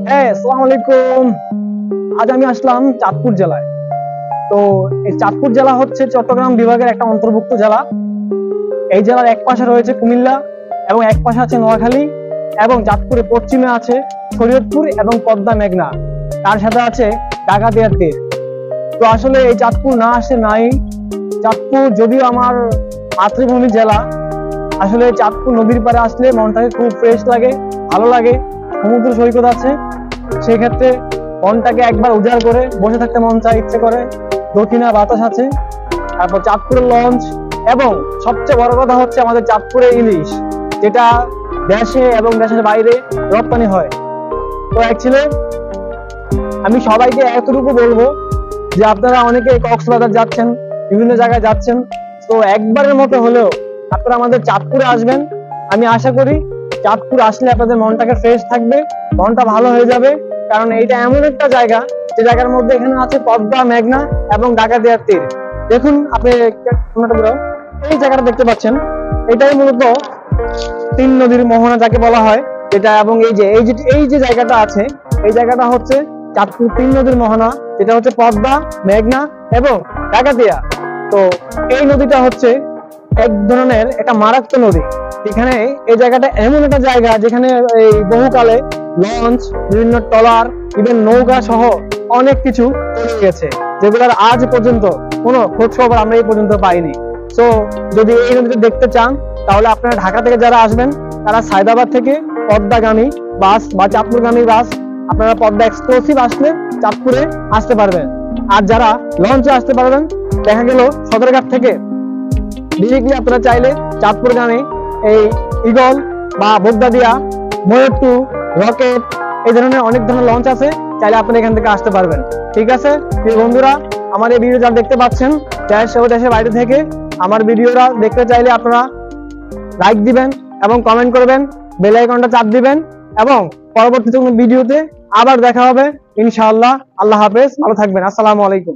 হ্যাঁ, আসসালামু আলাইকুম। আজ আমি আসলাম চাঁদপুর জেলায়। তো এই চাঁদপুর জেলা হচ্ছে চট্টগ্রাম বিভাগের একটা অন্তর্ভুক্ত জেলা। এই জেলার এক পাশে রয়েছে কুমিল্লা এবং এক পাশে আছে নোয়াখালী এবং চাঁদপুরের পশ্চিমে আছে শরীয়তপুর এবং পদ্মা মেঘনা, তার সাথে আছে ডাকাতিয়ার তীর। তো আসলে এই চাঁদপুর না আসে নাই। চাঁদপুর যদিও আমার মাতৃভূমি জেলা, আসলে চাঁদপুর নদীর পাড়ে আসলে মনটাকে খুব ফ্রেশ লাগে, ভালো লাগে। সমুদ্র সৈকত আছে, সেই ক্ষেত্রে মনটাকে একবার উজাড় করে বসে থাকতে মন চায়, ইচ্ছে করে। দক্ষিণা বাতাস আছে, তারপর চাঁদপুরের লঞ্চ এবং সবচেয়ে বড় কথা হচ্ছে আমাদের চাঁদপুরের ইলিশ, যেটা দেশে এবং দেশের বাইরে রপ্তানি হয়। তো অ্যাকচুয়ালি আমি সবাইকে এতটুকু বলবো যে আপনারা অনেকে কক্সবাজার যাচ্ছেন, বিভিন্ন জায়গায় যাচ্ছেন, তো একবারের মতো হলেও আপনারা আমাদের চাঁদপুরে আসবেন। আমি আশা করি চাঁদপুর আসলে আপনাদের মনটাকে ফ্রেশ থাকবে, মনটা ভালো হয়ে যাবে। কারণ এইটা এমন একটা জায়গা, যে জায়গার মধ্যে এখানে আছে পদ্মা, মেঘনা এবং ডাকাতিয়ার তীর। দেখুন আপনি এই জায়গাটা দেখতে পাচ্ছেন, এটাই মূলত তিন নদীর মোহনা যাকে বলা হয় যেটা। এবং এই যে জায়গাটা আছে, এই জায়গাটা হচ্ছে চাঁদপুর তিন নদীর মোহনা, যেটা হচ্ছে পদ্মা, মেঘনা এবং ডাকাতিয়া। তো এই নদীটা হচ্ছে এক ধরনের একটা মারাত্মক নদী। এখানে এই জায়গাটা এমন একটা জায়গা যেখানে এই বহুকালে লঞ্চ, বিভিন্ন ট্রলার, ইভেন নৌকা সহ অনেক কিছু চলে গেছে, যেগুলোর আজ পর্যন্ত কোনো খোঁজ খবর আমরা এই পর্যন্ত পাইনি। সো যদি এই নদীটা দেখতে চান, তাহলে আপনারা ঢাকা থেকে যারা আসবেন, তারা সায়দাবাদ থেকে পদ্মাগামী বাস বা চাঁদপুরগামী বাস, আপনারা পদ্মা এক্সক্লুসিভ আসলে চাঁদপুরে আসতে পারবেন। আর যারা লঞ্চে আসতে পারবেন, দেখা গেল সদরঘাট থেকে ডিরেক্টলি আপনারা চাইলে চাঁদপুরগামী এই ঈগল বা বোগদাদিয়া, ময়ূর 2, রকেট, এই ধরনের অনেক ধরনের লঞ্চ আছে, চাইলে আপনারা এখান থেকে আসতে পারবেন। ঠিক আছে প্রিয় বন্ধুরা, আমার এই ভিডিও যারা দেখতে পাচ্ছেন দেশ ও দেশের বাইরে থেকে, আমার ভিডিওটা দেখতে চাইলে আপনারা লাইক দিবেন এবং কমেন্ট করবেন, বেল আইকনটা চাপ দিবেন এবং পরবর্তী কোনো ভিডিওতে আবার দেখা হবে ইনশাআল্লাহ। আল্লাহ হাফেজ, ভালো থাকবেন। আসসালামু আলাইকুম।